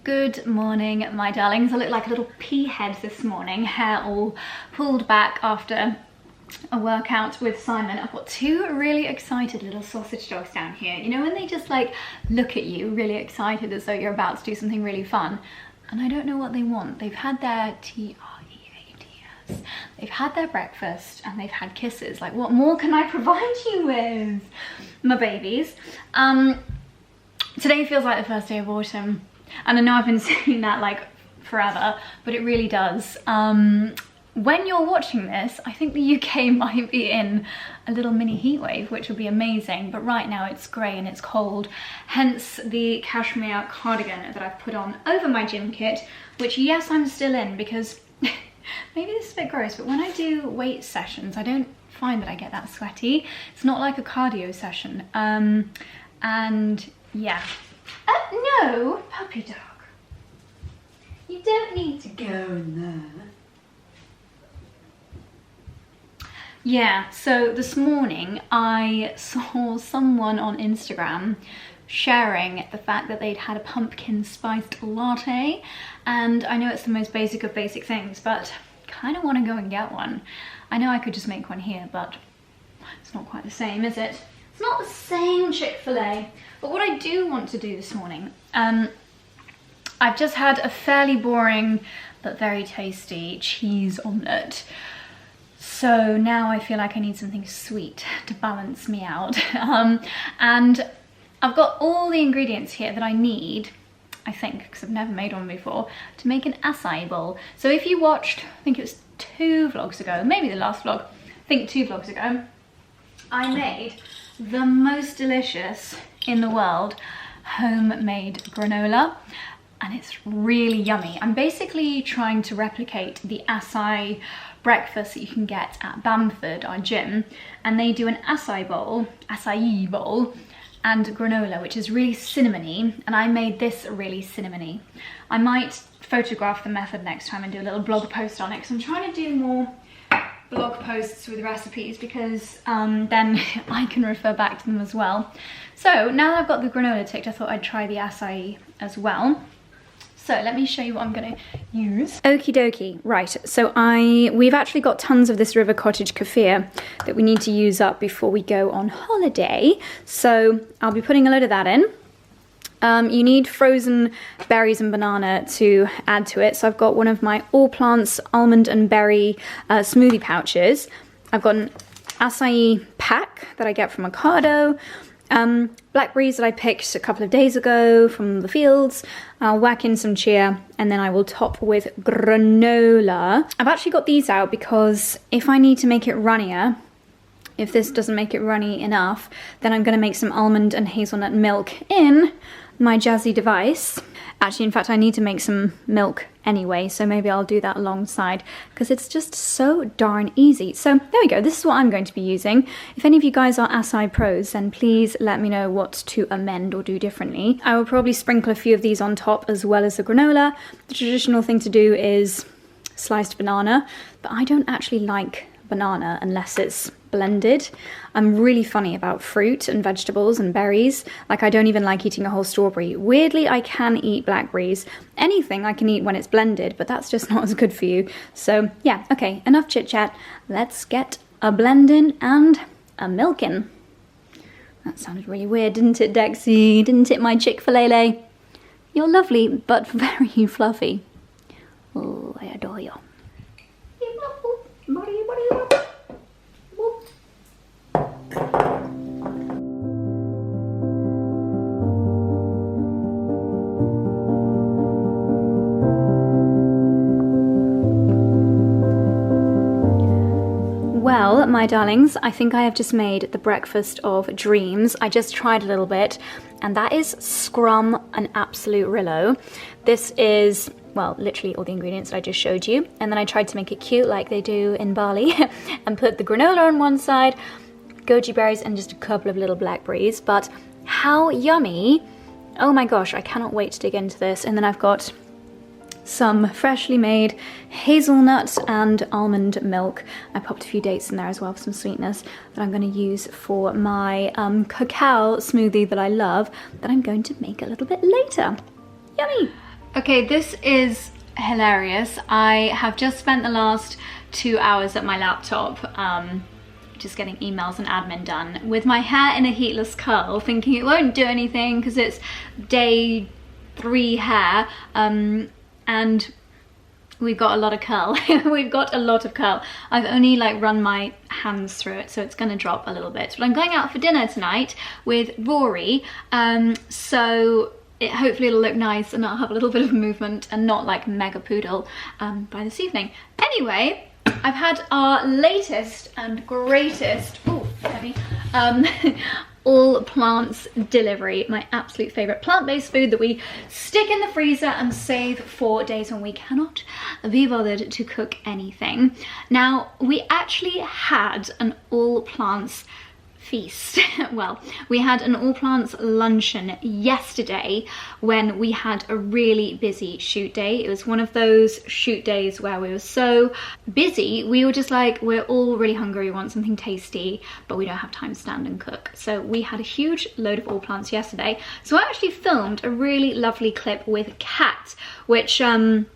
Good morning, my darlings. I look like a little pea head this morning, hair all pulled back after a workout with Simon. I've got two really excited little sausage dogs down here. You know when they just like look at you really excited as though you're about to do something really fun, and I don't know what they want. They've had their TREADS, they've had their breakfast and they've had kisses. Like, what more can I provide you with, my babies? Today feels like the first day of autumn. And I know I've been saying that like forever, but it really does. When you're watching this, I think the UK might be in a little mini heat wave, which would be amazing. But right now it's grey and it's cold. Hence the cashmere cardigan that I've put on over my gym kit, which yes, I'm still in because maybe this is a bit gross, but when I do weight sessions, I don't find that I get that sweaty. It's not like a cardio session. And yeah. No, puppy dog. You don't need to go in there. Yeah, so this morning I saw someone on Instagram sharing the fact that they'd had a pumpkin spiced latte, and I know it's the most basic of basic things, but I kind of want to go and get one. I know I could just make one here, but it's not quite the same, is it? It's not the same Chick-fil-A. But what I do want to do this morning, I've just had a fairly boring but very tasty cheese omelette. So now I feel like I need something sweet to balance me out. And I've got all the ingredients here that I need, I think, because I've never made one before, to make an acai bowl. So if you watched, I think it was 2 vlogs ago, maybe the last vlog, I think 2 vlogs ago, I made the most delicious in the world homemade granola, and it's really yummy. I'm basically trying to replicate the Açai breakfast that you can get at Bamford, our gym, and they do an acai bowl and granola, which is really cinnamony, and I made this really cinnamony. I might photograph the method next time and do a little blog post on it, because I'm trying to do more blog posts with recipes, because then I can refer back to them as well. So now that I've got the granola ticked, I thought I'd try the acai as well. So let me show you what I'm gonna use. Okie dokie, right, so we've actually got tons of this River Cottage kefir that we need to use up before we go on holiday. So I'll be putting a load of that in. You need frozen berries and banana to add to it. So I've got one of my Allplants almond and berry smoothie pouches. I've got an acai pack that I get from Ocado. Blackberries that I picked a couple of days ago from the fields. I'll whack in some chia, and then I will top with granola. I've actually got these out because if I need to make it runnier, if this doesn't make it runny enough, then I'm going to make some almond and hazelnut milk in my jazzy device. Actually, in fact, I need to make some milk anyway, so maybe I'll do that alongside, because it's just so darn easy. So there we go, this is what I'm going to be using. If any of you guys are acai pros, then please let me know what to amend or do differently. I will probably sprinkle a few of these on top as well as the granola. The traditional thing to do is sliced banana, but I don't actually like banana unless it's blended. I'm really funny about fruit and vegetables and berries. Like, I don't even like eating a whole strawberry. Weirdly, I can eat blackberries. Anything I can eat when it's blended, but that's just not as good for you. So yeah, okay, enough chit chat. Let's get a blend in and a milk in. That sounded really weird, didn't it, Dexy? Didn't it, my Chick-fil-A? You're lovely, but very fluffy. Oh, I adore you. Well, my darlings, I think I have just made the breakfast of dreams. I just tried a little bit, and that is scrum, an absolute Rillo. This is, well, literally all the ingredients that I just showed you, and then I tried to make it cute like they do in Bali and put the granola on one side, goji berries, and just a couple of little blackberries. But how yummy! Oh my gosh, I cannot wait to dig into this. And then I've got some freshly made hazelnut and almond milk. I popped a few dates in there as well for some sweetness that I'm going to use for my cacao smoothie that I love, that I'm going to make a little bit later. Yummy! Okay, this is hilarious. I have just spent the last 2 hours at my laptop just getting emails and admin done with my hair in a heatless curl, thinking it won't do anything because it's day 3 hair, and we've got a lot of curl. We've got a lot of curl. I've only like run my hands through it, so it's gonna drop a little bit. But I'm going out for dinner tonight with Rory, so hopefully it'll look nice and I'll have a little bit of movement and not like mega poodle by this evening. Anyway, I've had our latest and greatest, ooh, heavy, Allplants Delivery, my absolute favourite plant-based food that we stick in the freezer and save for days when we cannot be bothered to cook anything. Now, we actually had an all-plants feast. Well, we had an all-plants luncheon yesterday when we had a really busy shoot day. It was one of those shoot days where we were so busy, we were just like, we're all really hungry, we want something tasty, but we don't have time to stand and cook. So we had a huge load of all-plants yesterday. So I actually filmed a really lovely clip with Kat, which I'm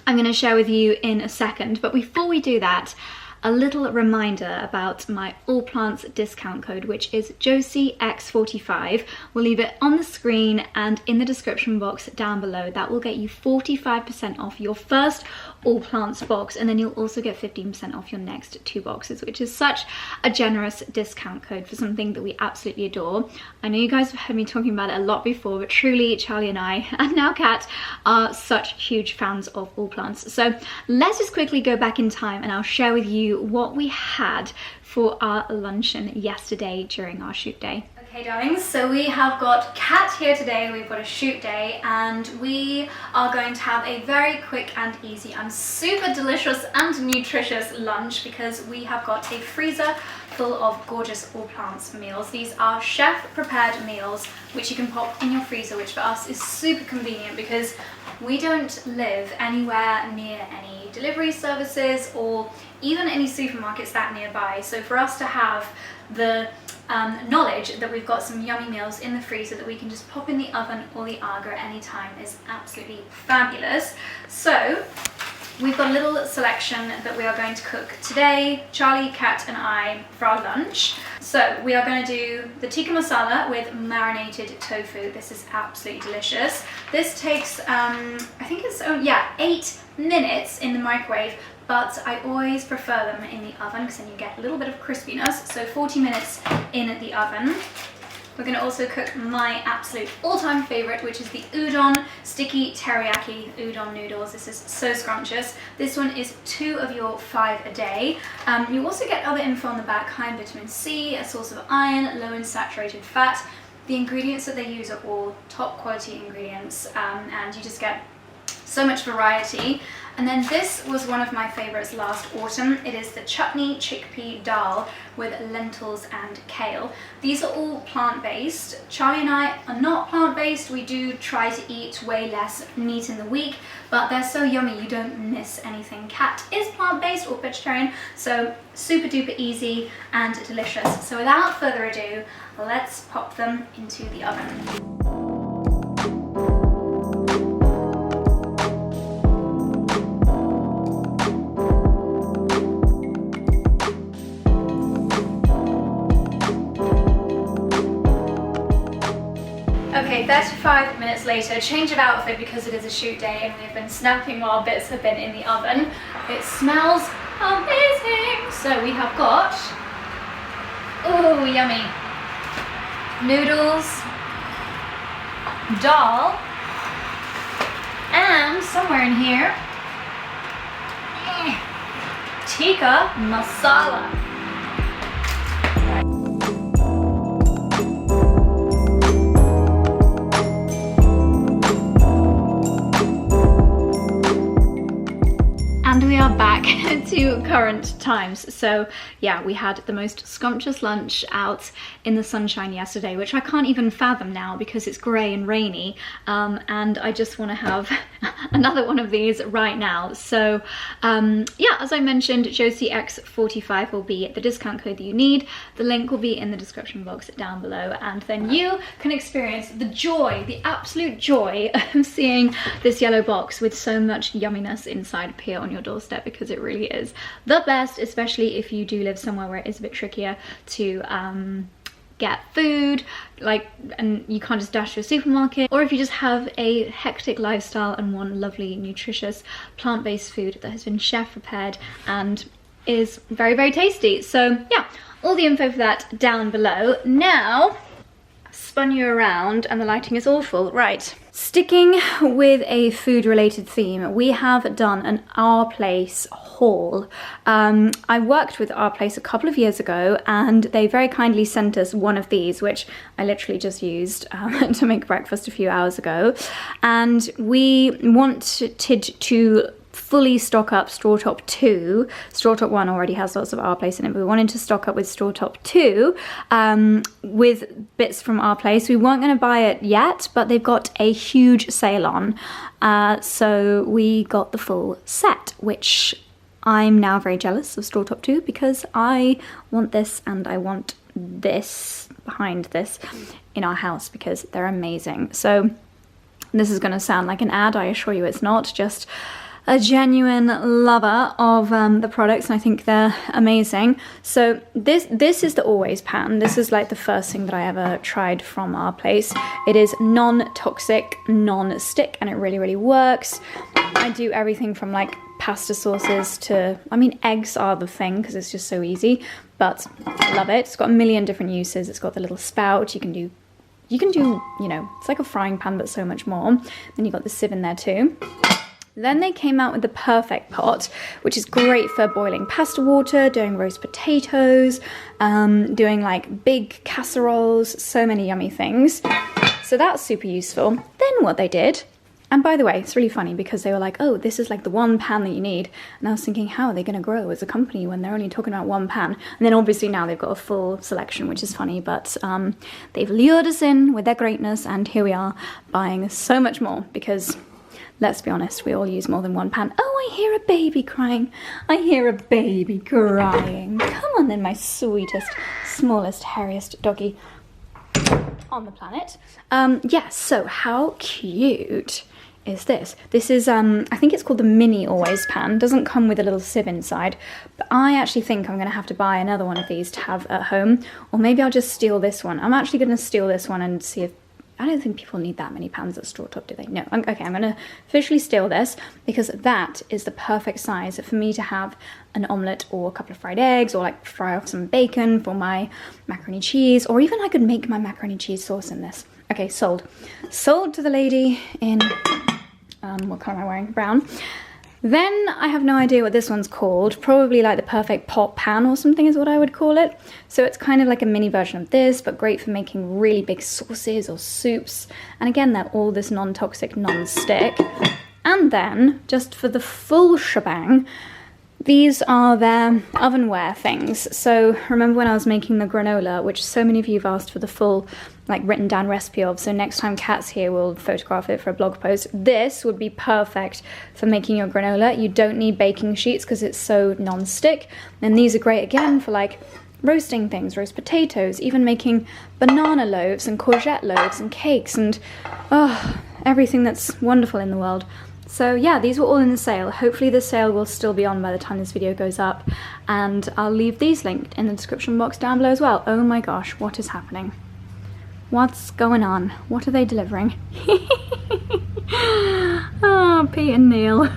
going to share with you in a second. But before we do that, a little reminder about my Allplants discount code, which is JosieX45. We'll leave it on the screen and in the description box down below. That will get you 45% off your first Allplants box, and then you'll also get 15% off your next 2 boxes, which is such a generous discount code for something that we absolutely adore. I know you guys have heard me talking about it a lot before, but truly Charlie and I, and now Kat, are such huge fans of Allplants. So let's just quickly go back in time and I'll share with you what we had for our luncheon yesterday during our shoot day. Okay darlings, so we have got Kat here today, we've got a shoot day, and we are going to have a very quick and easy and super delicious and nutritious lunch because we have got a freezer full of gorgeous Allplants meals. These are chef prepared meals which you can pop in your freezer, which for us is super convenient because we don't live anywhere near any delivery services or even any supermarkets that nearby. So for us to have the knowledge that we've got some yummy meals in the freezer that we can just pop in the oven or the Aga at any time is absolutely fabulous. So we've got a little selection that we are going to cook today, Charlie, Kat and I, for our lunch. So we are going to do the tikka masala with marinated tofu. This is absolutely delicious. This takes, I think it's, 8 minutes in the microwave, but I always prefer them in the oven because then you get a little bit of crispiness. So 40 minutes in the oven. We're going to also cook my absolute all-time favorite, which is the udon sticky teriyaki udon noodles. This is so scrumptious. This one is 2 of your 5 a day. You also get other info on the back: high in vitamin C, a source of iron, low in saturated fat. The ingredients that they use are all top quality ingredients, and you just get so much variety. And then this was one of my favorites last autumn. It is the chutney chickpea dal with lentils and kale. These are all plant-based. Charlie and I are not plant-based. We do try to eat way less meat in the week, but they're so yummy you don't miss anything. Kat is plant-based or vegetarian, so super duper easy and delicious. So without further ado, let's pop them into the oven. Okay, 35 minutes later, change of outfit because it is a shoot day and we've been snapping while bits have been in the oven. It smells amazing! So we have got, oh yummy, noodles, dal, and somewhere in here, tikka masala. And we are back to current times. So yeah, we had the most scrumptious lunch out in the sunshine yesterday, which I can't even fathom now because it's grey and rainy, and I just want to have another one of these right now. So yeah, as I mentioned, JosieX45 will be the discount code that you need. The link will be in the description box down below, and then you can experience the joy, the absolute joy of seeing this yellow box with so much yumminess inside appear on your doorstep, because it really is the best, especially if you do live somewhere where it is a bit trickier to get food, like, and you can't just dash to a supermarket, or if you just have a hectic lifestyle and want lovely, nutritious, plant-based food that has been chef prepared and is very, very tasty. So yeah, all the info for that down below. Now, I've spun you around and the lighting is awful. Right, sticking with a food related theme, we have done an Our Place haul. I worked with Our Place a couple of years ago, and they very kindly sent us one of these, which I literally just used to make breakfast a few hours ago. And we wanted to fully stock up Straw Top 2. Straw Top 1 already has lots of Our Place in it, but we wanted to stock up with Straw Top 2 with bits from Our Place. We weren't going to buy it yet, but they've got a huge sale on. So we got the full set, which I'm now very jealous of Straw Top 2, because I want this and I want this behind this in our house because they're amazing. So this is going to sound like an ad, I assure you it's not, just a genuine lover of the products, and I think they're amazing. So this is the Always pan. This is like the first thing that I ever tried from Our Place. It is non-toxic, non-stick, and it really, really works. I do everything from like pasta sauces to, I mean, eggs are the thing because it's just so easy, but I love it. It's got a million different uses. It's got the little spout. You can do, you know, it's like a frying pan, but so much more. Then you've got the sieve in there too. Then they came out with the Perfect Pot, which is great for boiling pasta water, doing roast potatoes, doing like big casseroles, so many yummy things. So that's super useful. Then what they did, and by the way, it's really funny because they were like, oh, this is like the one pan that you need. And I was thinking, how are they going to grow as a company when they're only talking about one pan? And then obviously now they've got a full selection, which is funny, but they've lured us in with their greatness, and here we are buying so much more because, let's be honest, we all use more than one pan. Oh, I hear a baby crying. I hear a baby crying. Come on then, my sweetest, smallest, hairiest doggy on the planet. Yeah, so how cute is this? This is, I think it's called the Mini Always pan. Doesn't come with a little sieve inside, but I actually think I'm going to have to buy another one of these to have at home, or maybe I'll just steal this one. I'm actually going to steal this one and see if, I don't think people need that many pans at Straw Top, do they? No. Okay, I'm going to officially steal this because that is the perfect size for me to have an omelette or a couple of fried eggs, or like fry off some bacon for my macaroni cheese, or even I could make my macaroni cheese sauce in this. Okay, sold. Sold to the lady in, what colour am I wearing? Brown. Then I have no idea what this one's called. Probably like the Perfect Pot pan or something is what I would call it. So it's kind of like a mini version of this, but great for making really big sauces or soups. And again, they're all this non-toxic, non-stick. And then, just for the full shebang, these are their ovenware things. So remember when I was making the granola, which so many of you have asked for the full like written down recipe of, so next time Kat's here we'll photograph it for a blog post. This would be perfect for making your granola. You don't need baking sheets because it's so non-stick. And these are great again for like roasting things, roast potatoes, even making banana loaves and courgette loaves and cakes and everything that's wonderful in the world. So yeah, these were all in the sale. Hopefully the sale will still be on by the time this video goes up, and I'll leave these linked in the description box down below as well. Oh my gosh, what is happening? What's going on? What are they delivering? Oh, Pete and Neil.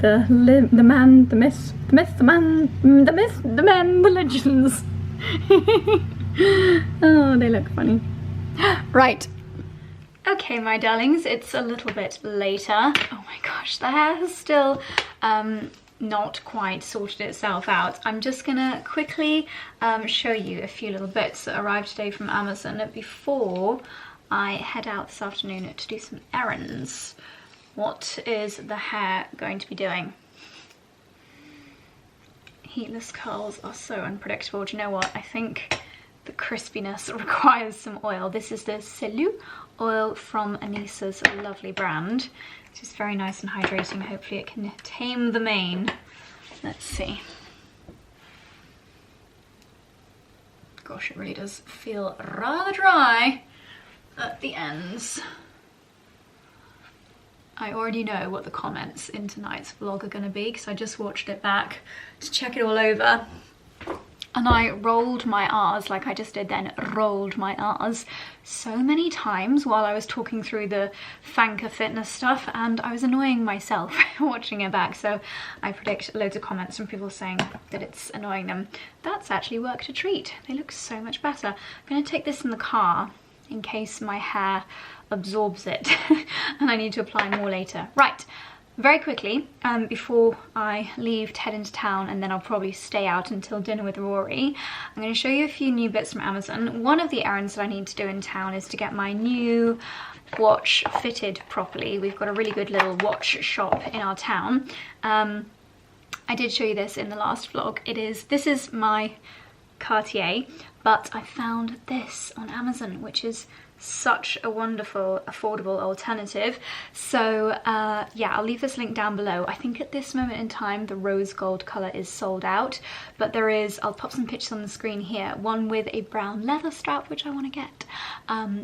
The man, the myth, the myth, the man, the myth, the man, the legends. Oh, they look funny. Right. Okay, my darlings, it's a little bit later. Oh my gosh, the hair has still not quite sorted itself out. I'm just gonna quickly show you a few little bits that arrived today from Amazon before I head out this afternoon to do some errands. What is the hair going to be doing? Heatless curls are so unpredictable. Do you know what? I think the crispiness requires some oil. This is the Celu oil from Anisa's lovely brand. It's just very nice and hydrating. Hopefully it can tame the mane. Let's see. Gosh, it really does feel rather dry at the ends. I already know what the comments in tonight's vlog are going to be because I just watched it back to check it all over. And I rolled my R's, like I just did then, rolled my R's so many times while I was talking through the Fanka fitness stuff, and I was annoying myself watching it back. So I predict loads of comments from people saying that it's annoying them. That's actually worked a treat. They look so much better. I'm going to take this in the car in case my hair absorbs it and I need to apply more later. Right. Very quickly, before I leave to head into town, and then I'll probably stay out until dinner with Rory, I'm going to show you a few new bits from Amazon. One of the errands that I need to do in town is to get my new watch fitted properly. We've got a really good little watch shop in our town. I did show you this in the last vlog. This is my Cartier, but I found this on Amazon, which is such a wonderful affordable alternative. So yeah, I'll leave this link down below. I think at this moment in time the rose gold color is sold out, but there is, I'll pop some pictures on the screen here, one with a brown leather strap which I want to get.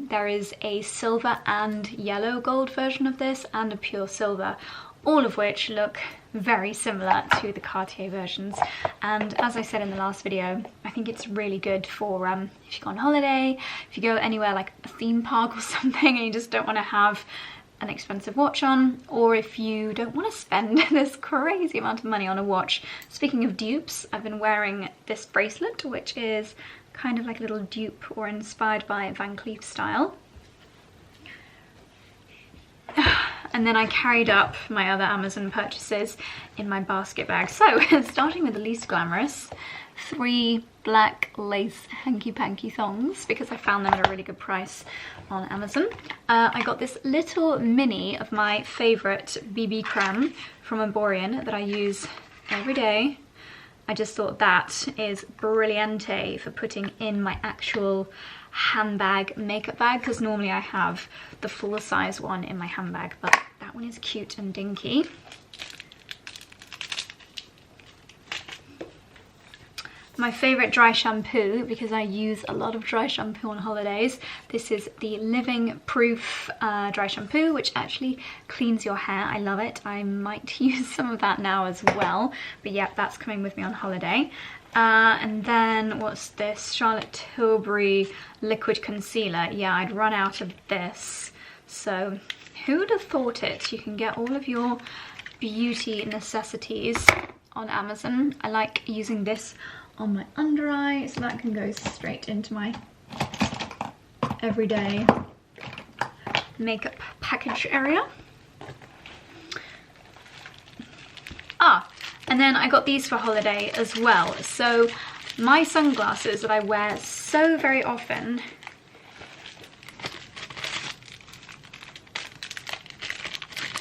There is a silver and yellow gold version of this and a pure silver, all of which look very similar to the Cartier versions. And as I said in the last video, I think it's really good for if you go on holiday, if you go anywhere like a theme park or something and you just don't want to have an expensive watch on, or if you don't want to spend this crazy amount of money on a watch. Speaking of dupes, I've been wearing this bracelet, which is kind of like a little dupe or inspired by Van Cleef style. And then I carried up my other Amazon purchases in my basket bag. So, starting with the least glamorous, 3 black lace hanky-panky thongs, because I found them at a really good price on Amazon. I got this little mini of my favourite BB creme from Emborian that I use every day. I just thought that is brilliante for putting in my actual handbag makeup bag, because normally I have the full size one in my handbag, but that one is cute and dinky. My favourite dry shampoo, because I use a lot of dry shampoo on holidays. This is the Living Proof dry shampoo, which actually cleans your hair. I love it. I might use some of that now as well. But yeah, that's coming with me on holiday. And then what's this? Charlotte Tilbury liquid concealer. Yeah, I'd run out of this. So who would have thought it? You can get all of your beauty necessities on Amazon. I like using this on my under eye, so that can go straight into my everyday makeup package area. And then I got these for holiday as well. So my sunglasses that I wear so very often,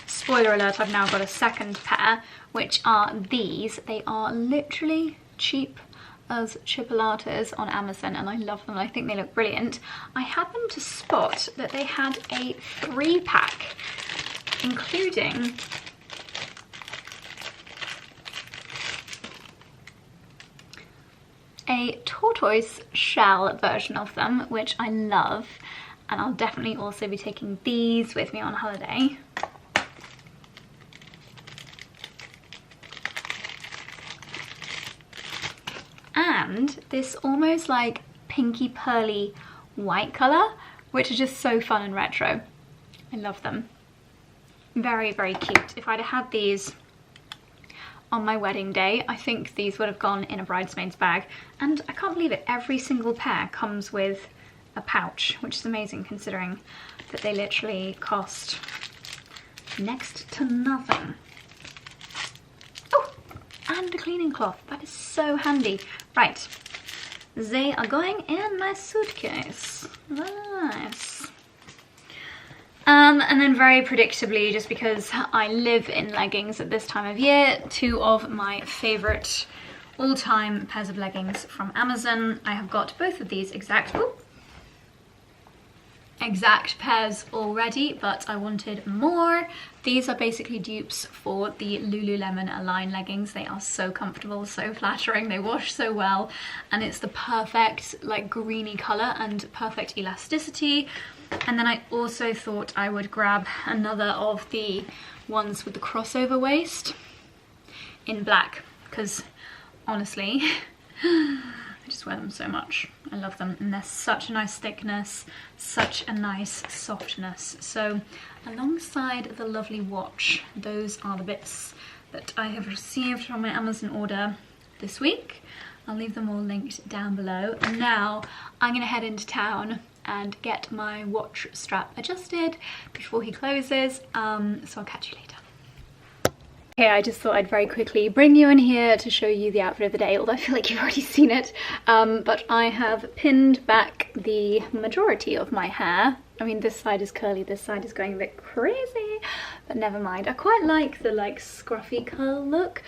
spoiler alert, I've now got a second pair, which are these. They are literally cheap as chipolatas on Amazon, and I love them. I think they look brilliant. I happened to spot that they had a 3-pack, including a tortoise shell version of them, which I love, and I'll definitely also be taking these with me on holiday. And this almost like pinky pearly white colour, which is just so fun and retro. I love them. Very, very cute. If I'd had these on my wedding day, I think these would have gone in a bridesmaid's bag. And I can't believe it, every single pair comes with a pouch, which is amazing considering that they literally cost next to nothing. Oh, and a cleaning cloth. That is so handy. Right, they are going in my suitcase. Nice. And then very predictably, just because I live in leggings at this time of year, 2 of my favourite all-time pairs of leggings from Amazon. I have got both of these exact pairs already, but I wanted more. These are basically dupes for the Lululemon Align leggings. They are so comfortable, so flattering, they wash so well, and it's the perfect like greeny colour and perfect elasticity. And then I also thought I would grab another of the ones with the crossover waist in black, because honestly I just wear them so much. I love them, and they're such a nice thickness, such a nice softness. So alongside the lovely watch, those are the bits that I have received from my Amazon order this week. I'll leave them all linked down below. And now I'm gonna head into town and get my watch strap adjusted before he closes, so I'll catch you later. Okay, I just thought I'd very quickly bring you in here to show you the outfit of the day, although I feel like you've already seen it. But I have pinned back the majority of my hair. I mean, this side is curly, this side is going a bit crazy, but never mind. I quite like the like scruffy curl look.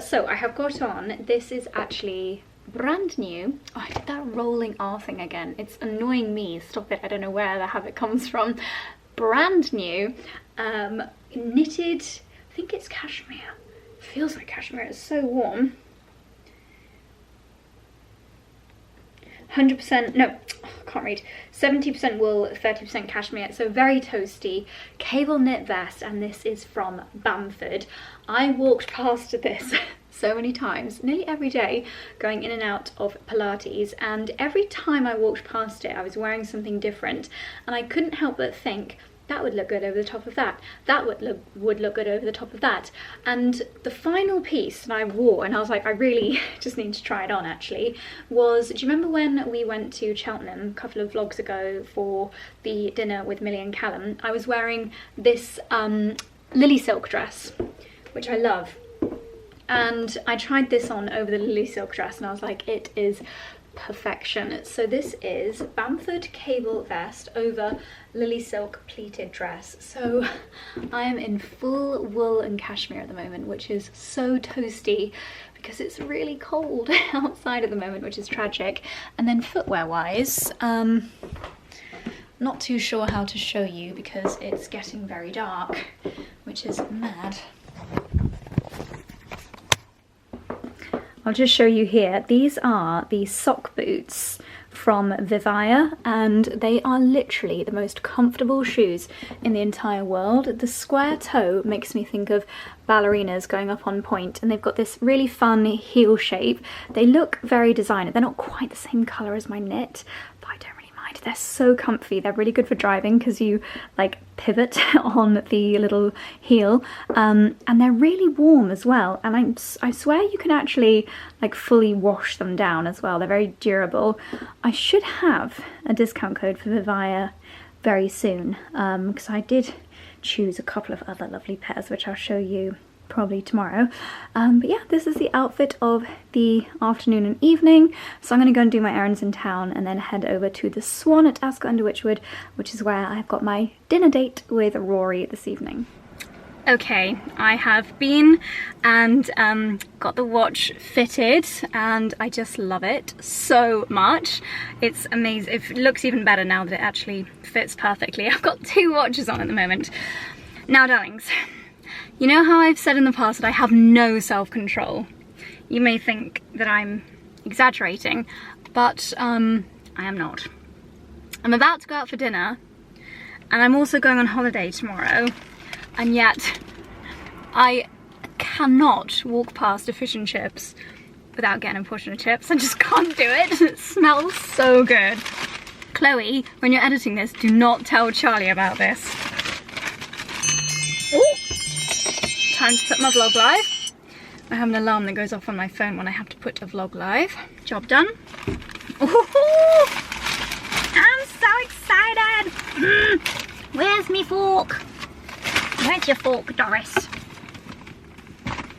So I have got on, this is actually brand new. Oh, I did that rolling R thing again. It's annoying me, stop it, I don't know where the habit comes from. Brand new, knitted, I think it's cashmere. Feels like cashmere, it's so warm. 100%, no, I can't read. 70% wool, 30% cashmere, so very toasty. Cable knit vest, and this is from Bamford. I walked past this so many times, nearly every day, going in and out of Pilates, and every time I walked past it, I was wearing something different, and I couldn't help but think, that would look good over the top of that. That would look good over the top of that. And the final piece that I wore, and I was like, I really just need to try it on actually, was, do you remember when we went to Cheltenham a couple of vlogs ago for the dinner with Millie and Callum? I was wearing this lily silk dress, which I love. And I tried this on over the lily silk dress, and I was like, it is perfection. So this is Bamford cable vest over lily silk pleated dress. So I am in full wool and cashmere at the moment, which is so toasty because it's really cold outside at the moment, which is tragic. And then footwear wise, not too sure how to show you because it's getting very dark, which is mad. I'll just show you here. These are the sock boots from Vivaya, and they are literally the most comfortable shoes in the entire world. The square toe makes me think of ballerinas going up on point, and they've got this really fun heel shape. They look very designer. They're not quite the same colour as my knit, but I don't really mind. They're so comfy. They're really good for driving because you like pivot on the little heel, and they're really warm as well, and I swear you can actually like fully wash them down as well. They're very durable. I should have a discount code for Vivaya very soon, because I did choose a couple of other lovely pairs which I'll show you probably tomorrow. But yeah, this is the outfit of the afternoon and evening. So I'm going to go and do my errands in town and then head over to the Swan at Ascot under Wychwood, which is where I've got my dinner date with Rory this evening. Okay, I have been and got the watch fitted, and I just love it so much. It's amazing. It looks even better now that it actually fits perfectly. I've got two watches on at the moment. Now, darlings, you know how I've said in the past that I have no self-control? You may think that I'm exaggerating, but I am not. I'm about to go out for dinner, and I'm also going on holiday tomorrow, and yet I cannot walk past a fish and chips without getting a portion of chips. I just can't do it. It smells so good. Chloe, when you're editing this, do not tell Charlie about this. Ooh. Time to put my vlog live. I have an alarm that goes off on my phone when I have to put a vlog live. Job done. Ooh, I'm so excited. Where's me fork? Where's your fork, Doris?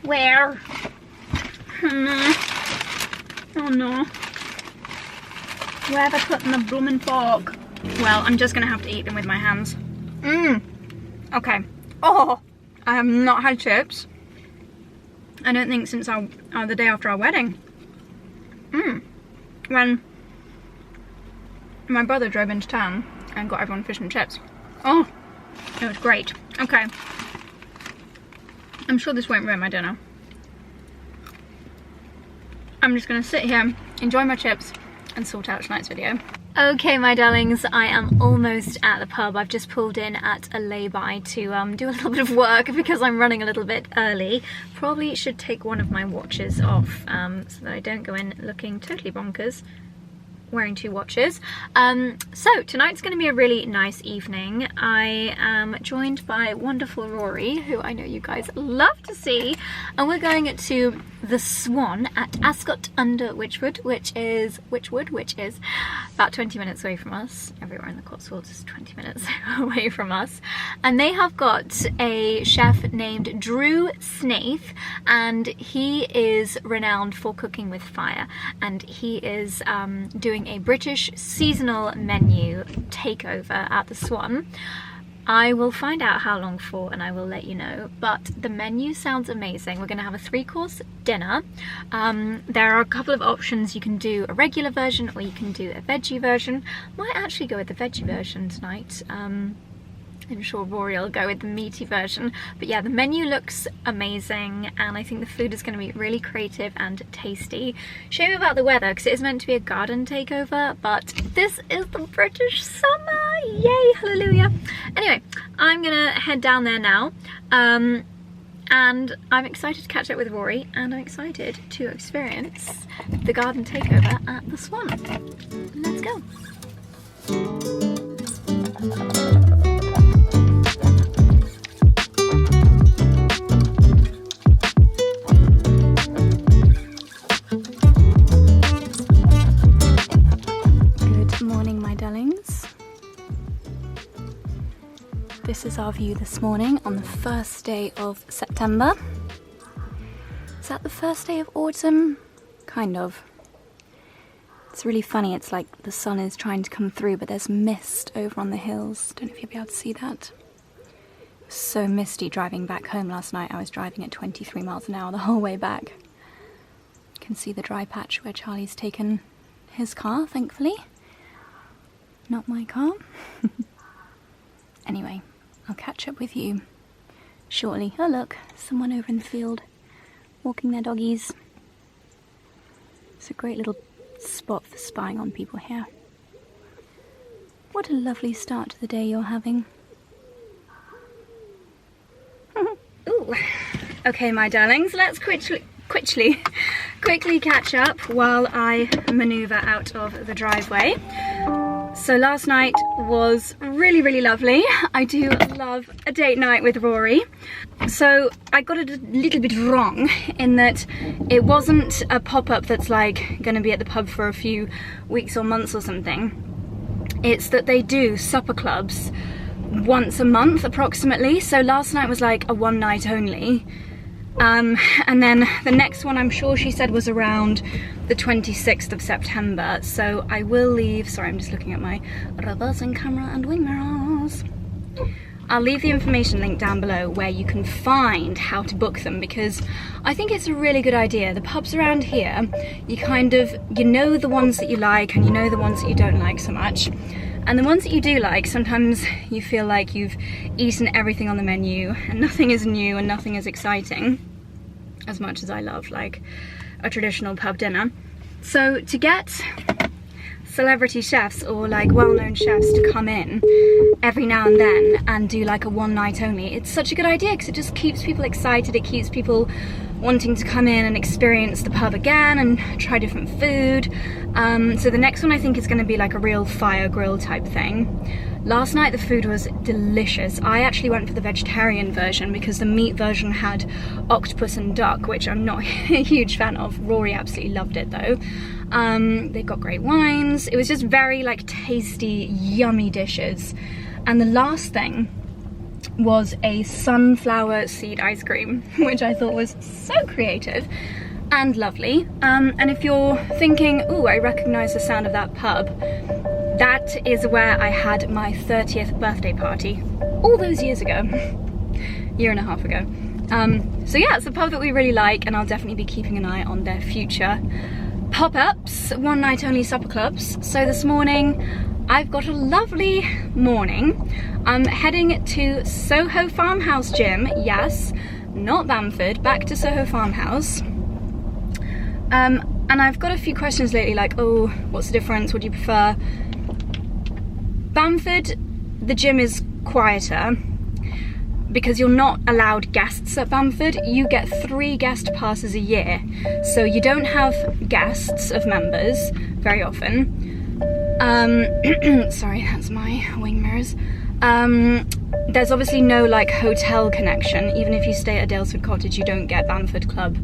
Where? Oh no. Oh no. Where have I put the blooming fork? Well, I'm just gonna have to eat them with my hands. Okay. Oh, I have not had chips, I don't think, since the day after our wedding. When my brother drove into town and got everyone fish and chips. Oh, it was great. Okay. I'm sure this won't ruin my dinner. I'm just gonna sit here, enjoy my chips, and sort out tonight's video. Okay, my darlings, I am almost at the pub. I've just pulled in at a lay-by to do a little bit of work because I'm running a little bit early. Probably should take one of my watches off so that I don't go in looking totally bonkers wearing 2 watches. So tonight's going to be a really nice evening. I am joined by wonderful Rory, who I know you guys love to see, and we're going to the Swan at Ascot under Wychwood, which is about 20 minutes away from us. Everywhere in the Cotswolds is 20 minutes away from us. And they have got a chef named Drew Snaith, and he is renowned for cooking with fire. And he is doing a British seasonal menu takeover at the Swan. I will find out how long for and I will let you know, but the menu sounds amazing. We're going to have a 3-course dinner. There are a couple of options. You can do a regular version or you can do a veggie version. Might actually go with the veggie version tonight. I'm sure Rory will go with the meaty version. But yeah, the menu looks amazing and I think the food is going to be really creative and tasty. Shame about the weather because it is meant to be a garden takeover, but this is the British summer. Yay, hallelujah. Anyway, I'm gonna head down there now. And I'm excited to catch up with Rory and I'm excited to experience the garden takeover at the Swan. Let's go. This is our view this morning on the first day of September. Is that the first day of autumn? Kind of. It's really funny, it's like the sun is trying to come through but there's mist over on the hills. Don't know if you'll be able to see that. It was so misty driving back home last night. I was driving at 23 miles an hour the whole way back. You can see the dry patch where Charlie's taken his car, thankfully. Not my car. Anyway, I'll catch up with you shortly. Oh look, someone over in the field walking their doggies. It's a great little spot for spying on people here. What a lovely start to the day you're having. Ooh. Okay, my darlings, let's quickly catch up while I manoeuvre out of the driveway. So last night was really lovely. I do love a date night with Rory. So I got it a little bit wrong in that it wasn't a pop-up that's like going to be at the pub for a few weeks or months or something. It's that they do supper clubs once a month approximately. So last night was like a one night only. And then the next one I'm sure she said was around the 26th of September. So I will leave, sorry I'm just looking at my reversing camera and wing mirrors. I'll leave the information link down below where you can find how to book them because I think it's a really good idea. The pubs around here, you know the ones that you like and you know the ones that you don't like so much. And the ones that you do like, sometimes you feel like you've eaten everything on the menu and nothing is new and nothing is exciting, as much as I love like a traditional pub dinner. So to get celebrity chefs or like well-known chefs to come in every now and then and do like a one night only, it's such a good idea because it just keeps people excited, it keeps people wanting to come in and experience the pub again and try different food. So the next one I think is going to be like a real fire grill type thing. Last night the food was delicious. I actually went for the vegetarian version because the meat version had octopus and duck, which I'm not a huge fan of. Rory absolutely loved it though. They got great wines. It was just very like tasty, yummy dishes. And the last thing was a sunflower seed ice cream, which I thought was so creative and lovely. And if you're thinking, ooh, I recognize the sound of that pub, that is where I had my 30th birthday party all those years ago, year and a half ago. So yeah, it's a pub that we really like and I'll definitely be keeping an eye on their future pop-ups, one night only supper clubs. So this morning I've got a lovely morning. I'm heading to Soho Farmhouse gym. Yes, not Bamford, back to Soho Farmhouse. And I've got a few questions lately, like, oh, what's the difference? What do you prefer? Bamford, the gym is quieter because you're not allowed guests at Bamford. You get 3 guest passes a year. So you don't have guests of members very often. Sorry, that's my wing mirrors. There's obviously no like hotel connection. Even if you stay at a Dalesford Cottage, you don't get Bamford Club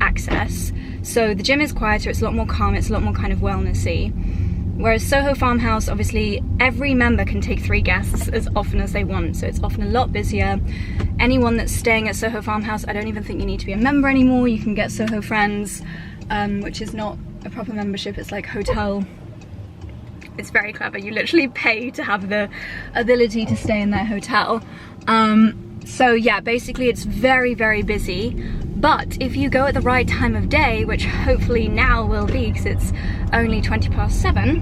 access. So the gym is quieter, it's a lot more calm, it's a lot more kind of wellnessy. Whereas Soho Farmhouse, obviously every member can take 3 guests as often as they want, so it's often a lot busier. Anyone that's staying at Soho Farmhouse, I don't even think you need to be a member anymore. You can get Soho Friends, which is not a proper membership, it's like hotel. It's very clever, you literally pay to have the ability to stay in their hotel. So yeah, basically it's very, very busy. But if you go at the right time of day, which hopefully now will be because it's only 7:20,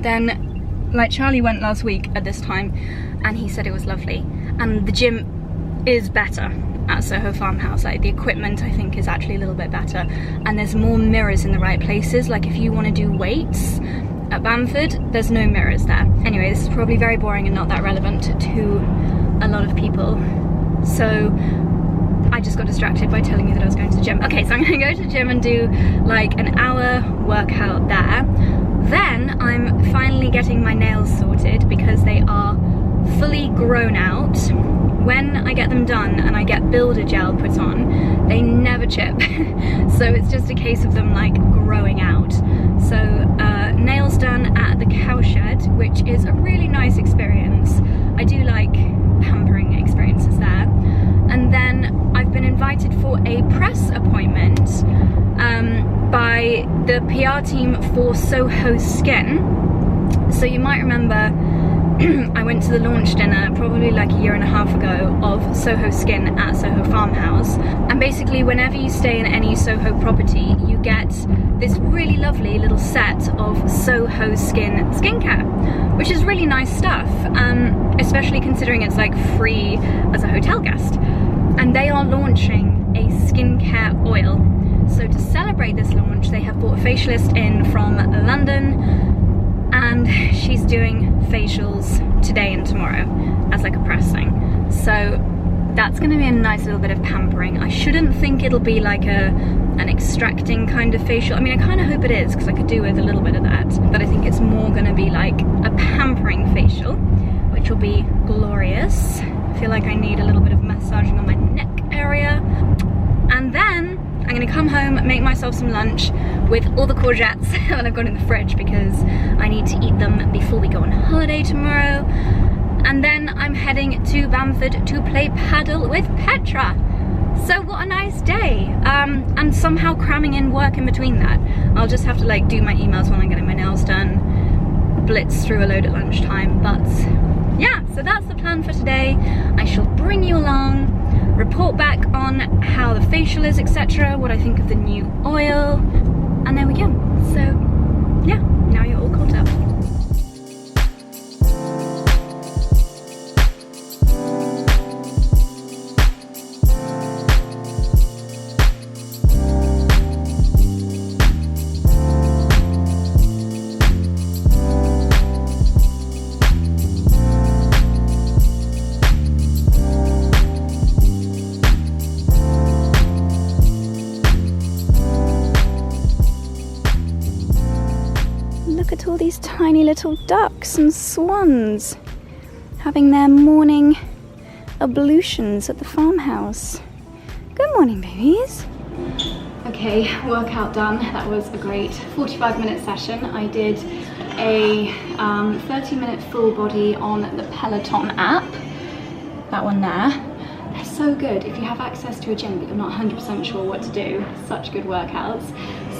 then like Charlie went last week at this time and he said it was lovely. And the gym is better at Soho Farmhouse. Like the equipment I think is actually a little bit better and there's more mirrors in the right places. Like if you want to do weights at Bamford, there's no mirrors there. Anyway, this is probably very boring and not that relevant to a lot of people. So I just got distracted by telling you that I was going to the gym. Okay, so I'm gonna go to the gym and do like an hour workout there. Then I'm finally getting my nails sorted because they are fully grown out. When I get them done and I get builder gel put on, they never chip. So it's just a case of them like growing out. So nails done at the Courgette, which is a really nice experience. I do like pampering experiences there. And then I've been invited for a press appointment by the PR team for Soho Skin. So you might remember I went to the launch dinner probably like a 1.5 years ago of Soho Skin at Soho Farmhouse. And basically whenever you stay in any Soho property, you get this really lovely little set of Soho Skin skincare, which is really nice stuff, especially considering it's like free as a hotel guest. And they are launching a skincare oil. So to celebrate this launch, they have brought a facialist in from London and she's doing facials today and tomorrow as like a press thing. So that's gonna be a nice little bit of pampering. I shouldn't think it'll be like an extracting kind of facial. I mean, I kind of hope it is because I could do with a little bit of that, but I think it's more gonna be like a pampering facial, which will be glorious. I feel like I need a little bit of massaging on my neck area. And then I'm gonna come home, make myself some lunch with all the courgettes that I've got in the fridge because I need to eat them before we go on holiday tomorrow. And then I'm heading to Bamford to play paddle with Petra. So what a nice day. And somehow cramming in work in between that. I'll just have to like do my emails while I'm getting my nails done, blitz through a load at lunchtime, but yeah, so that's the plan for today. I shall bring you along, report back on how the facial is, etc., what I think of the new oil, and there we go. So yeah, now you're all caught up. Look at all these tiny little ducks and swans having their morning ablutions at the farmhouse. Good morning, babies. Okay, workout done. That was a great 45-minute session. I did a 30-minute full body on the Peloton app. That one there. They're so good if you have access to a gym but you're not 100% sure what to do. Such good workouts.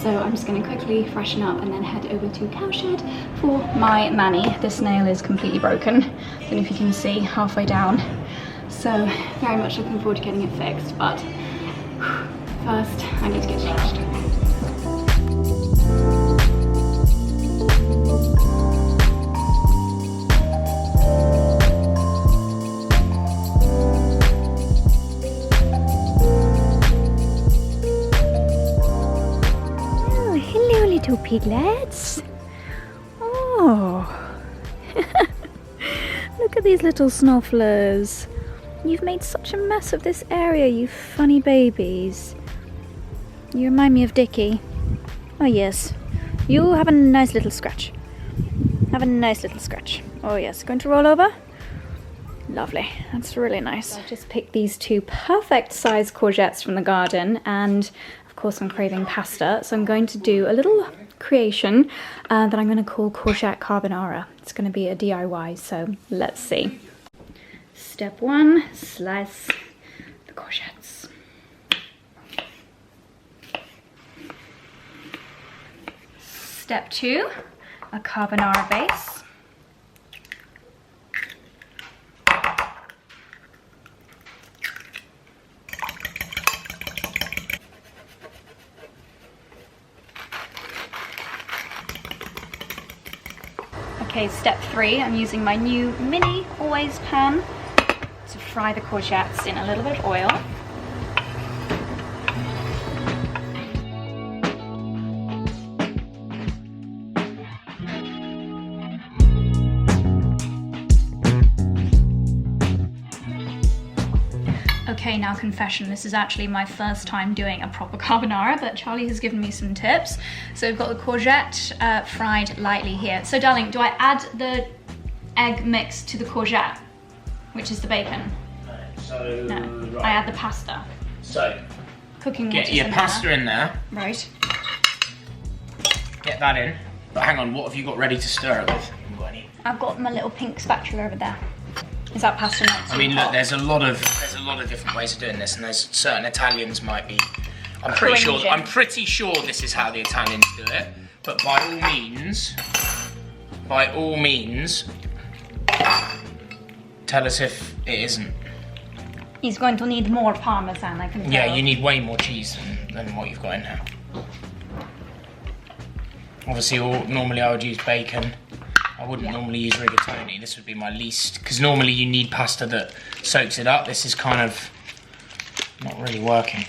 So I'm just going to quickly freshen up and then head over to Courgette for my mani. This nail is completely broken. I don't know if you can see halfway down. So very much looking forward to getting it fixed, but first I need to get changed. little piglets. Oh, look at these little snufflers. You've made such a mess of this area, you funny babies. You remind me of Dickie. Oh yes, you have a nice little scratch. Have a nice little scratch. Oh yes, going to roll over? Lovely, that's really nice. I just picked these 2 perfect size courgettes from the garden, and of course I'm craving pasta, so I'm going to do a little creation that I'm going to call courgette carbonara. It's going to be a DIY, so let's see. Step 1, slice the courgettes. Step 2, a carbonara base. Okay, step 3, I'm using my new mini always pan to fry the courgettes in a little bit of oil. Okay, now confession, this is actually my first time doing a proper carbonara, but Charlie has given me some tips. So we've got the courgette fried lightly here. So darling, do I add the egg mix to the courgette, which is the bacon? No, right. I add the pasta. So, cooking get your pasta in there. Right. Get that in. But hang on, what have you got ready to stir it with? I've got my little pink spatula over there. Is that pasta not I mean, look, there's a lot of different ways of doing this, and there's certain Italians might be. I'm pretty sure this is how the Italians do it. But by all means, tell us if it isn't. He's going to need more parmesan, I can tell. Yeah, you need way more cheese than what you've got in there. Obviously, normally I would use bacon. I wouldn't normally use rigatoni. This would be my least, because normally you need pasta that soaks it up. This is kind of not really working.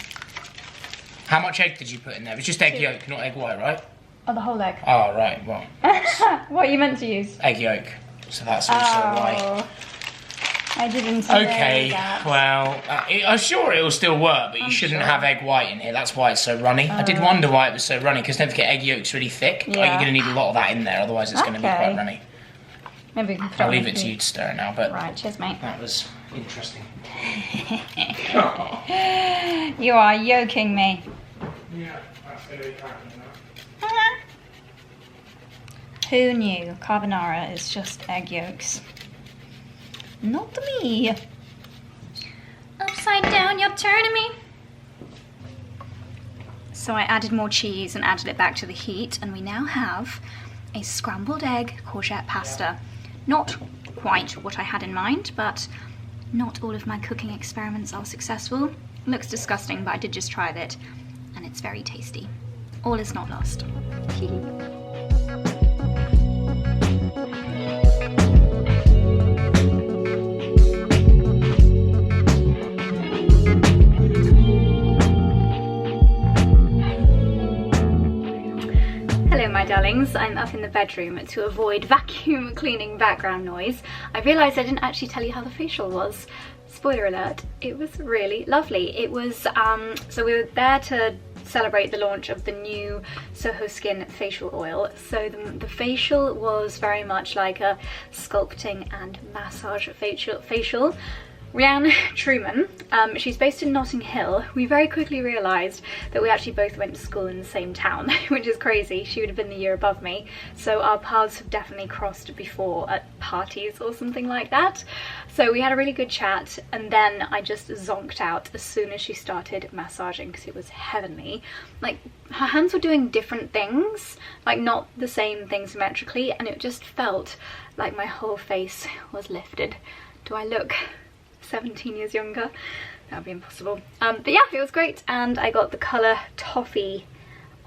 How much egg did you put in there? It was just egg yolk, not egg white, right? Oh, the whole egg. Oh, right, well. What are you meant to use? Egg yolk. So that's also why. I didn't say that. Well, I'm sure it will still work, but you shouldn't have egg white in here. That's why it's so runny. I did wonder why it was so runny, because don't forget egg yolk's really thick. Yeah. Like, you're going to need a lot of that in there, otherwise it's going to be quite runny. Maybe we can put I'll leave it to you to stir now, but right, cheers, mate. That was interesting. You are yoking me. Yeah, that's going to be Who knew carbonara is just egg yolks? Not me. Upside down, you're turning me. So I added more cheese and added it back to the heat, and we now have a scrambled egg courgette pasta. Not quite what I had in mind, but not all of my cooking experiments are successful. Looks disgusting, but I did just try it, and it's very tasty. All is not lost. My darlings, I'm up in the bedroom to avoid vacuum cleaning background noise. I realised I didn't actually tell you how the facial was. Spoiler alert, it was really lovely. It was, so we were there to celebrate the launch of the new Soho Skin facial oil. So the facial was very much like a sculpting and massage facial. Rhiannon Truman, she's based in Notting Hill. We very quickly realised that we actually both went to school in the same town, which is crazy. She would have been the year above me, so our paths have definitely crossed before at parties or something like that. So we had a really good chat, and then I just zonked out as soon as she started massaging, because it was heavenly. Like, her hands were doing different things, like not the same thing symmetrically, and it just felt like my whole face was lifted. Do I look 17 years younger? That would be impossible. But yeah, it was great, and I got the colour Toffee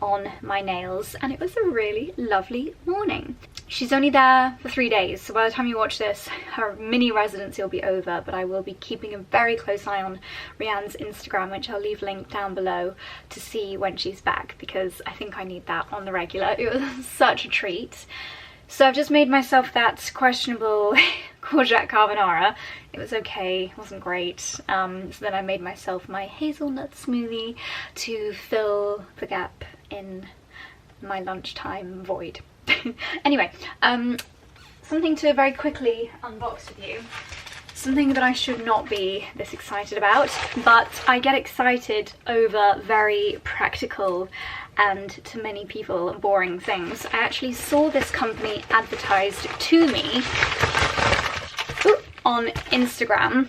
on my nails, and it was a really lovely morning. She's only there for 3 days, so by the time you watch this, her mini residency will be over, but I will be keeping a very close eye on Rianne's Instagram, which I'll leave linked down below, to see when she's back, because I think I need that on the regular. It was such a treat. So I've just made myself that questionable courgette carbonara. It was okay, it wasn't great. So then I made myself my hazelnut smoothie to fill the gap in my lunchtime void. Anyway, something to very quickly unbox with you. Something that I should not be this excited about, but I get excited over very practical and, to many people, boring things. I actually saw this company advertised to me on Instagram.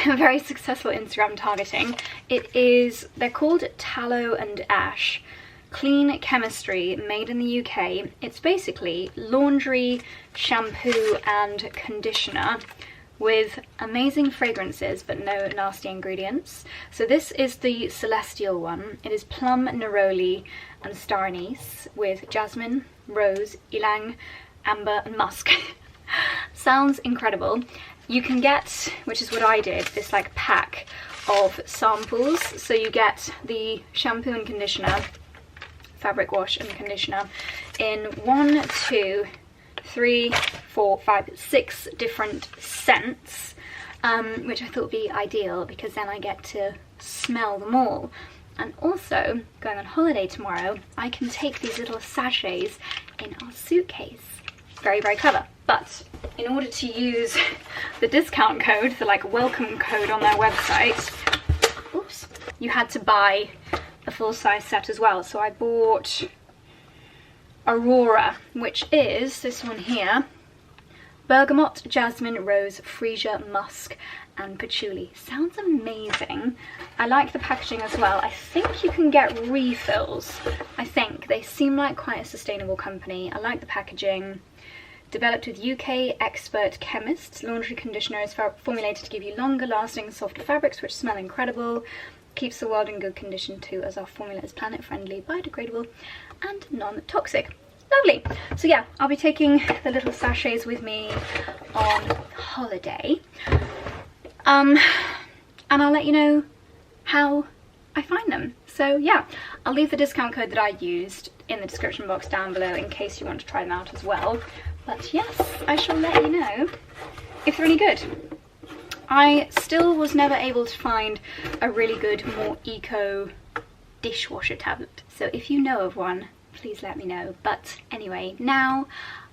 Very successful Instagram targeting. They're called Tallow and Ash. Clean chemistry, made in the UK. It's basically laundry, shampoo and conditioner with amazing fragrances but no nasty ingredients. So this is the Celestial one. It is plum, neroli and star anise with jasmine, rose, ylang, amber and musk. Sounds incredible. You can get, which is what I did, this like pack of samples. So you get the shampoo and conditioner, fabric wash and conditioner in 1, 2, 3, 4, 5, 6 different scents, which I thought would be ideal because then I get to smell them all. And also, going on holiday tomorrow, I can take these little sachets in our suitcase. Very, very clever. But in order to use the discount code, the like welcome code on their website, oops, you had to buy a full-size set as well. So I bought Aurora, which is this one here: bergamot, jasmine, rose, freesia, musk and patchouli. Sounds amazing. I like the packaging as well. I think you can get refills. I think they seem like quite a sustainable company. I like the packaging. Developed with UK expert chemists, laundry conditioner is formulated to give you longer lasting softer fabrics which smell incredible. Keeps the world in good condition too, as our formula is planet friendly, biodegradable and non-toxic. Lovely. So yeah, I'll be taking the little sachets with me on holiday, and I'll let you know how I find them. So yeah, I'll leave the discount code that I used in the description box down below in case you want to try them out as well. But yes, I shall let you know if they're any good. I still was never able to find a really good, more eco dishwasher tablet. So if you know of one, please let me know. But anyway, now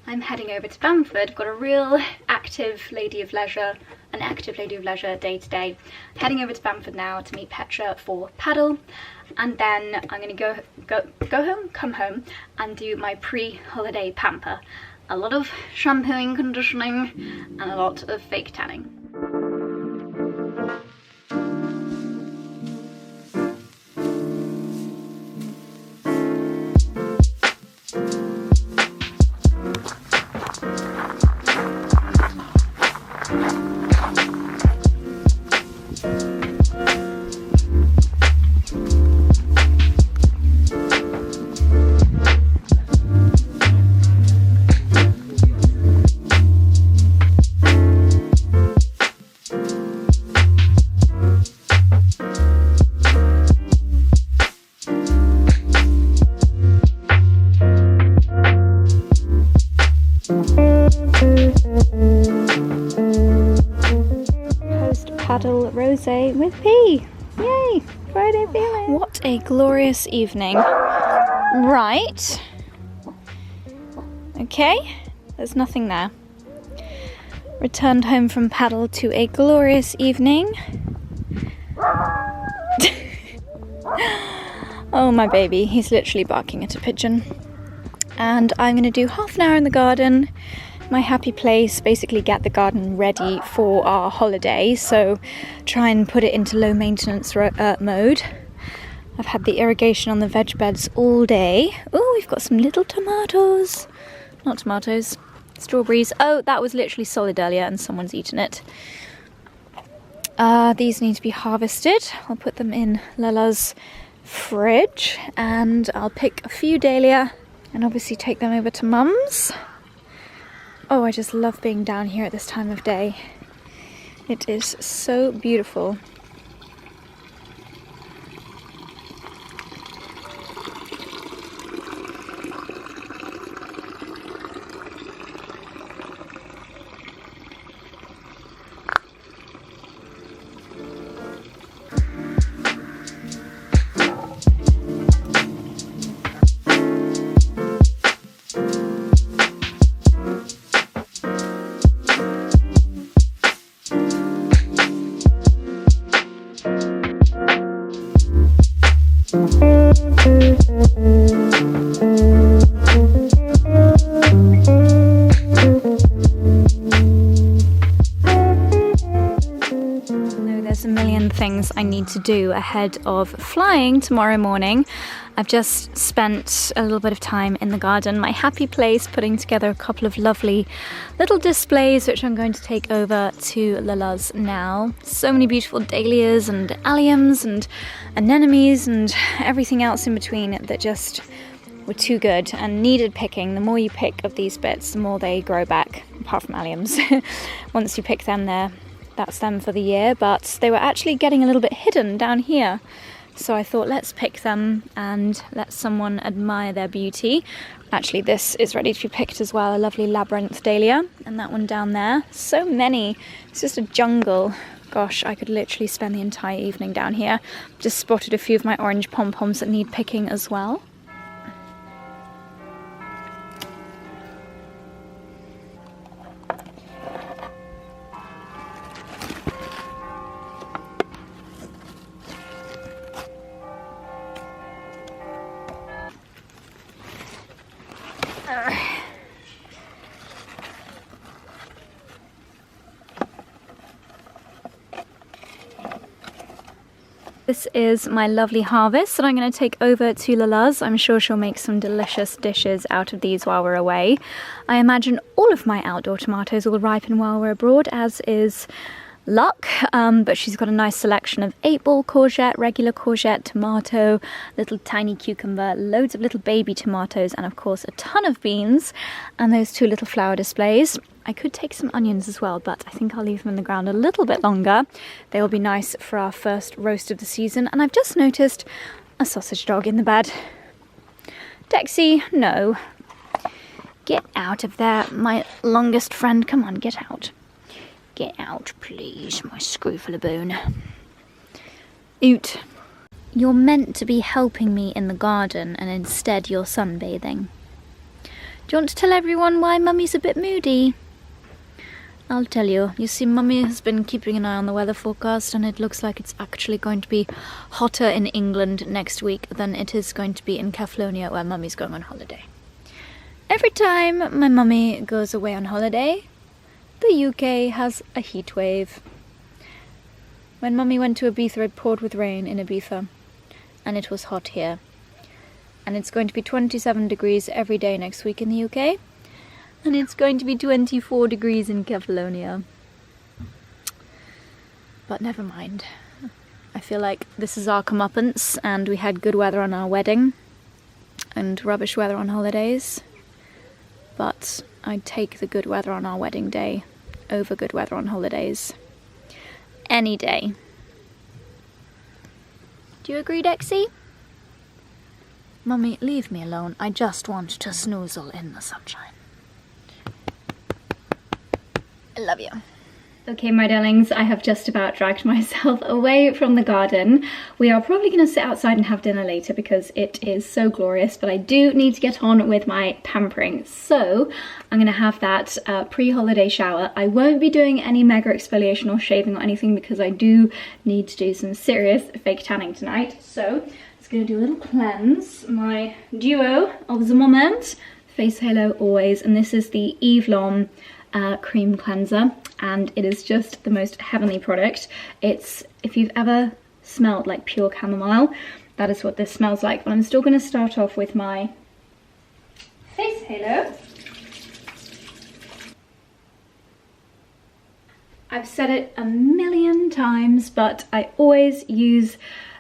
I'm heading over to Bamford. Got a real active lady of leisure, an active lady of leisure day today. Heading over to Bamford now to meet Petra for paddle. And then I'm gonna come home and do my pre-holiday pamper. A lot of shampooing, conditioning, and a lot of fake tanning. Padel rosé with pea. Yay! Friday feeling. What a glorious evening. Right. Okay, there's nothing there. Returned home from paddle to a glorious evening. Oh, my baby, he's literally barking at a pigeon. And I'm going to do half an hour in the garden. My happy place, basically get the garden ready for our holiday, so try and put it into low maintenance mode. I've had the irrigation on the veg beds all day. Oh, we've got some little tomatoes. Not tomatoes, strawberries. Oh, that was literally solid earlier and someone's eaten it. These need to be harvested. I'll put them in Lala's fridge and I'll pick a few dahlia and obviously take them over to Mum's. Oh, I just love being down here at this time of day. It is so beautiful. Things I need to do ahead of flying tomorrow morning. I've just spent a little bit of time in the garden, my happy place, putting together a couple of lovely little displays which I'm going to take over to Lala's now. So many beautiful dahlias and alliums and anemones and everything else in between that just were too good and needed picking. The more you pick of these bits, the more they grow back, apart from alliums. Once you pick them, that's them for the year, but they were actually getting a little bit hidden down here. So I thought, let's pick them and let someone admire their beauty. Actually, this is ready to be picked as well, a lovely labyrinth dahlia, and that one down there. So many, it's just a jungle. Gosh, I could literally spend the entire evening down here. Just spotted a few of my orange pom-poms that need picking as well. This is my lovely harvest that I'm going to take over to Lala's. I'm sure she'll make some delicious dishes out of these while we're away. I imagine all of my outdoor tomatoes will ripen while we're abroad, as is luck, but she's got a nice selection of 8-ball courgette, regular courgette, tomato, little tiny cucumber, loads of little baby tomatoes, and of course a ton of beans, and those 2 little flower displays. I could take some onions as well, but I think I'll leave them in the ground a little bit longer. They will be nice for our first roast of the season. And I've just noticed a sausage dog in the bed. Dexy, no. Get out of there, my longest friend. Come on, get out. Get out, please, my screwful of bone. Oot. You're meant to be helping me in the garden, and instead you're sunbathing. Do you want to tell everyone why Mummy's a bit moody? I'll tell you. You see, Mummy has been keeping an eye on the weather forecast, and it looks like it's actually going to be hotter in England next week than it is going to be in Catalonia, where Mummy's going on holiday. Every time my Mummy goes away on holiday, the UK has a heat wave. When Mummy went to Ibiza, it poured with rain in Ibiza, and it was hot here. And it's going to be 27 degrees every day next week in the UK. And it's going to be 24 degrees in Catalonia. But never mind. I feel like this is our comeuppance, and we had good weather on our wedding and rubbish weather on holidays. But I'd take the good weather on our wedding day over good weather on holidays. Any day. Do you agree, Dexy? Mummy, leave me alone. I just want to snoozle in the sunshine. I love you. Okay, my darlings, I have just about dragged myself away from the garden. We are probably going to sit outside and have dinner later because it is so glorious, but I do need to get on with my pampering. So I'm going to have that pre-holiday shower. I won't be doing any mega exfoliation or shaving or anything because I do need to do some serious fake tanning tonight. So I'm just going to do a little cleanse. My duo of the moment, Face Halo always, and this is the Eve Lom cream cleanser, and it is just the most heavenly product. It's, if you've ever smelled like pure chamomile, that is what this smells like. But I'm still going to start off with my Face Halo. I've said it a million times, but I always use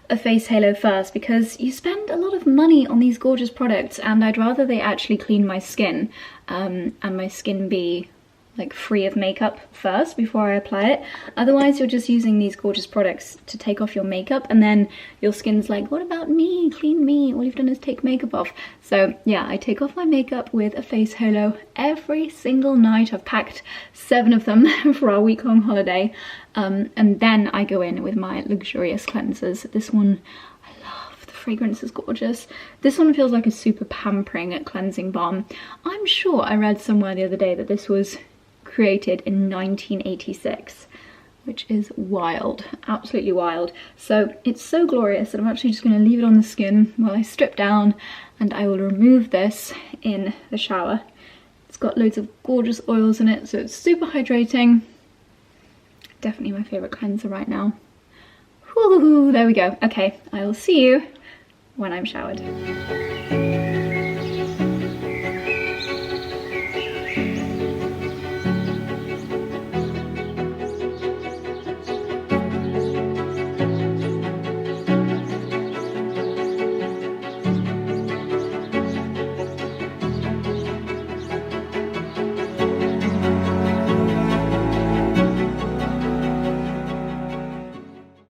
a face halo first because you spend a lot of money on these gorgeous products, and I'd rather they actually clean my skin and my skin be like free of makeup first before I apply it. Otherwise you're just using these gorgeous products to take off your makeup, and then your skin's like, what about me? Clean me. All you've done is take makeup off. So yeah, I take off my makeup with a face holo every single night. I've packed 7 of them for our week-long holiday, and then I go in with my luxurious cleansers. This one, the fragrance is gorgeous. This one feels like a super pampering cleansing balm. I'm sure I read somewhere the other day that this was created in 1986, which is wild, absolutely wild. So it's so glorious that I'm actually just going to leave it on the skin while I strip down, and I will remove this in the shower. It's got loads of gorgeous oils in it, so it's super hydrating. Definitely my favorite cleanser right now. Woohoo, there we go. Okay, I will see you when I'm showered.